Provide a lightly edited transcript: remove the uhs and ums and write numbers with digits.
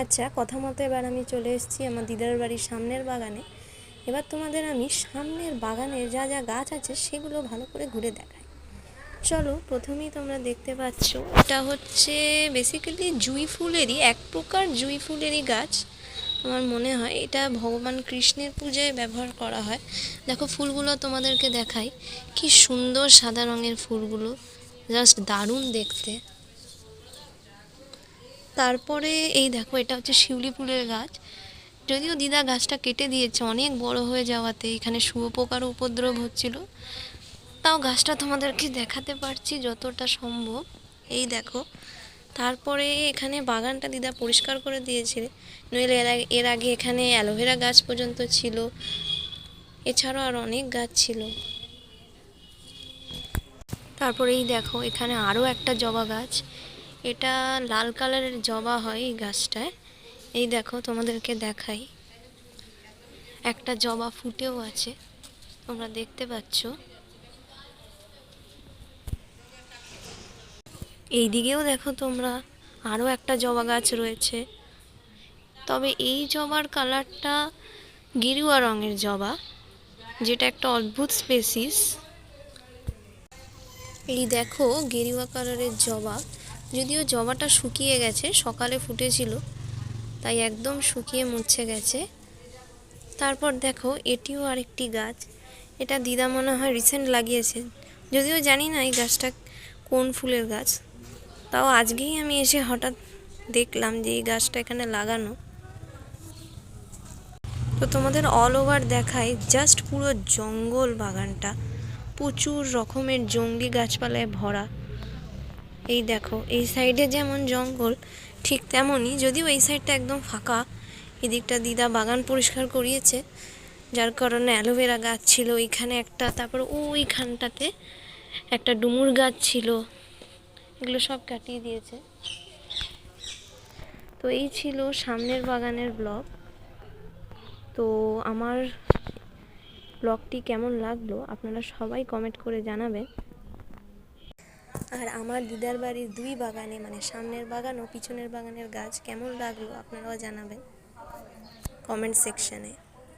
আচ্ছা, কথা মতো এবার আমি চলে এসেছি আমার দিদার বাড়ির সামনের বাগানে। এবার তোমাদের আমি সামনের বাগানে যা যা গাছ আছে সেগুলো ভালো করে ঘুরে দেখাই। চলো, প্রথমেই তোমরা দেখতে পাচ্ছ এটা হচ্ছে বেসিক্যালি জুঁই ফুলেরই, এক প্রকার জুঁই ফুলেরই গাছ। আমার মনে হয় এটা ভগবান কৃষ্ণের পূজায় ব্যবহার করা হয়। দেখো ফুলগুলো তোমাদেরকে দেখাই, কি সুন্দর সাদা রঙের ফুলগুলো, জাস্ট দারুণ দেখতে। তারপরে এই দেখো, এটা হচ্ছে শিউলি ফুলের গাছ। যদিও দিদা গাছটা কেটে দিয়েছে অনেক বড় হয়ে যাওয়াতে, এখানে শুঁয়োপোকার উপদ্রব হচ্ছিল, তাও গাছটা তোমাদেরকে দেখাতে পারছি যতটা সম্ভব। এই দেখো, তারপরে এখানে বাগানটা দিদা পরিষ্কার করে দিয়েছে, নইলে এর আগে এখানে অ্যালোভেরা গাছ পর্যন্ত ছিল, এছাড়াও আর অনেক গাছ ছিল। তারপরে এই দেখো, এখানে আরও একটা জবা গাছ, এটা লাল কালারের জবা হয় এই গাছটায়। এই দেখো তোমাদেরকে দেখাই, একটা জবা ফুটেও আছে, তোমরা দেখতে পাচ্ছ। এই দিকেও দেখো তোমরা, আরও একটা জবা গাছ রয়েছে। তবে এই জবার কালারটা গেরুয়া রঙের জবা, যেটা একটা অদ্ভুত স্পেসিস। এই দেখো গেরুয়া কালারের জবা, যদিও জবাটা শুকিয়ে গেছে, সকালে ফুটেছিল তাই একদম শুকিয়ে মুছে গেছে। তারপর দেখো এটিও আরেকটি গাছ, এটা দিদা মনে হয় রিসেন্ট লাগিয়েছে, যদিও জানি না এই গাছটা কোন ফুলের গাছ, তাও আজকেই আমি এসে হঠাৎ দেখলাম যে এই গাছটা এখানে লাগানো। তো তোমাদের অল ওভার দেখায়, জাস্ট পুরো জঙ্গল বাগানটা, প্রচুর রকমের জঙ্গলি গাছপালায় ভরা। এই দেখো এই সাইডে যেমন জঙ্গল ঠিক তেমনই, যদিও এই সাইডটা একদম ফাঁকা, এদিকটা দিদা বাগান পরিষ্কার করিয়েছে, যার কারণে অ্যালোভেরা গাছ ছিল এখানে একটা, তারপর ওইখানটাতে একটা ডুমুর গাছ ছিল, এগুলো সব কাটিয়ে দিয়েছে। তো এই ছিল সামনের বাগানের ব্লগ। তো আমার ব্লগটি কেমন লাগলো আপনারা সবাই কমেন্ট করে জানাবেন। আর আমার দিদার বাড়ির দুই বাগানে, মানে সামনের বাগান ও পিছনের বাগানের গাছ কেমন লাগলো আপনারাও জানাবেন কমেন্ট সেকশানে।